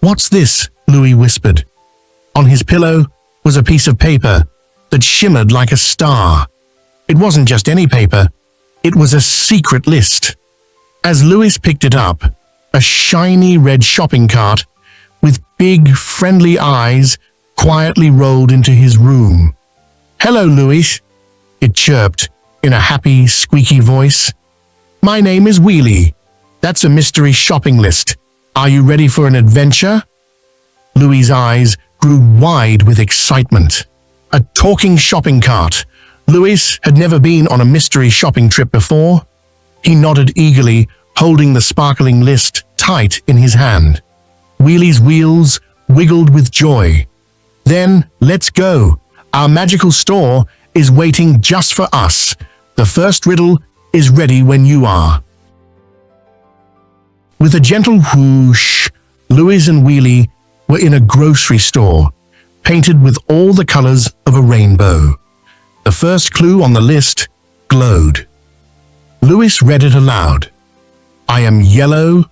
"What's this?" Louis whispered. On his pillow was a piece of paper that shimmered like a star. It wasn't just any paper, it was a secret list. As Louis picked it up, a shiny red shopping cart with big, friendly eyes quietly rolled into his room. "Hello, Louis," it chirped in a happy, squeaky voice. "My name is Wheelie. That's a mystery shopping list. Are you ready for an adventure?" Louis's eyes grew wide with excitement. A talking shopping cart. Louis had never been on a mystery shopping trip before. He nodded eagerly, holding the sparkling list tight in his hand. Wheelie's wheels wiggled with joy. "Then, let's go. Our magical store is waiting just for us. The first riddle is ready when you are." With a gentle whoosh, Louis and Wheelie were in a grocery store, painted with all the colors of a rainbow. The first clue on the list glowed. Louis read it aloud. "I am yellow,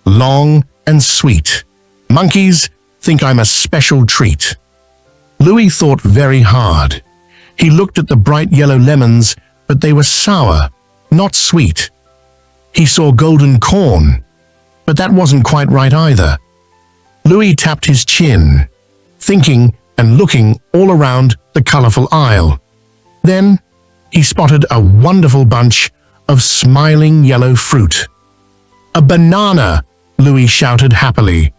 long, and sweet. Monkeys think I'm a special treat." Louis thought very hard. He looked at the bright yellow lemons, but they were sour, not sweet. He saw golden corn, but that wasn't quite right either. Louis tapped his chin, thinking and looking all around the colorful aisle. Then he spotted a wonderful bunch of smiling yellow fruit. "A banana!" Louis shouted happily.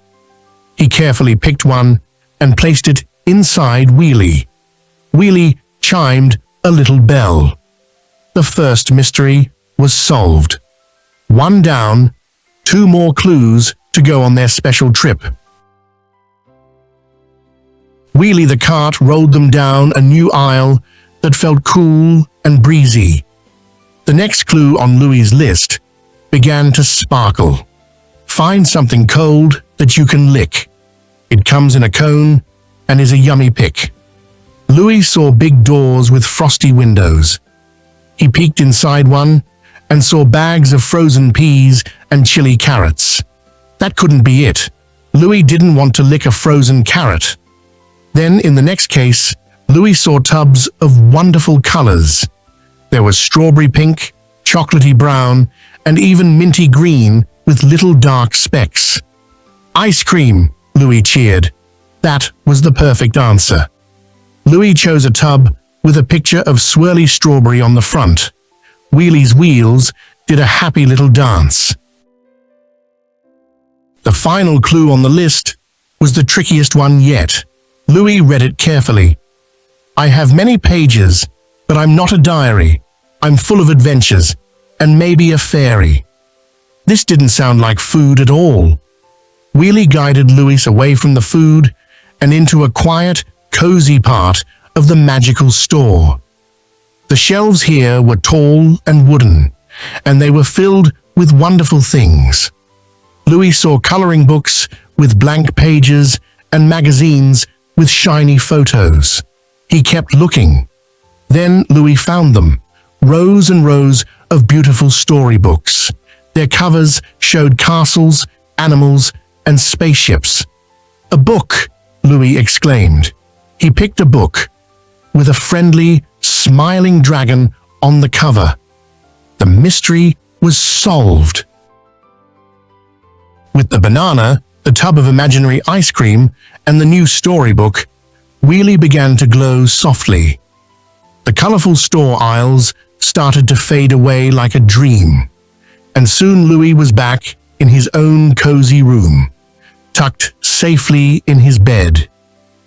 He carefully picked one and placed it inside Wheelie. Wheelie chimed a little bell. The first mystery was solved. One down, 2 more clues to go on their special trip. Wheelie the cart rolled them down a new aisle that felt cool and breezy. The next clue on Louis's list began to sparkle. "Find something cold that you can lick. It comes in a cone and is a yummy pick." Louis saw big doors with frosty windows. He peeked inside one and saw bags of frozen peas and chili carrots. That couldn't be it. Louis didn't want to lick a frozen carrot. Then, in the next case, Louis saw tubs of wonderful colors. There was strawberry pink, chocolatey brown, and even minty green with little dark specks. "Ice cream!" Louis cheered. That was the perfect answer. Louis chose a tub with a picture of swirly strawberry on the front. Wheelie's wheels did a happy little dance. The final clue on the list was the trickiest one yet. Louis read it carefully. "I have many pages, but I'm not a diary. I'm full of adventures, and maybe a fairy." This didn't sound like food at all. Wheelie guided Louis away from the food and into a quiet, cozy part of the magical store. The shelves here were tall and wooden, and they were filled with wonderful things. Louis saw coloring books with blank pages and magazines with shiny photos. He kept looking. Then Louis found them, rows and rows of beautiful storybooks. Their covers showed castles, animals, and spaceships. "A book!" Louis exclaimed. He picked a book with a friendly, smiling dragon on the cover. The mystery was solved. With the banana, the tub of imaginary ice cream, and the new storybook, Wheelie began to glow softly. The colorful store aisles started to fade away like a dream, and soon Louis was back in his own cozy room, tucked safely in his bed.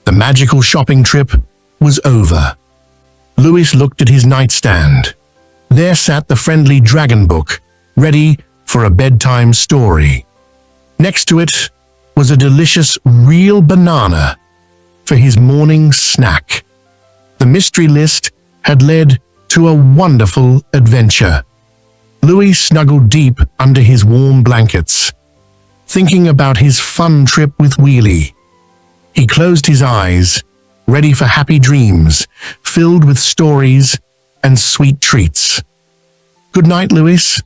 The magical shopping trip was over. Louis looked at his nightstand. There sat the friendly dragon book, ready for a bedtime story. Next to it was a delicious real banana for his morning snack. The mystery list had led to a wonderful adventure. Louis snuggled deep under his warm blankets, thinking about his fun trip with Wheelie. He closed his eyes, ready for happy dreams, filled with stories and sweet treats. Good night, Louis.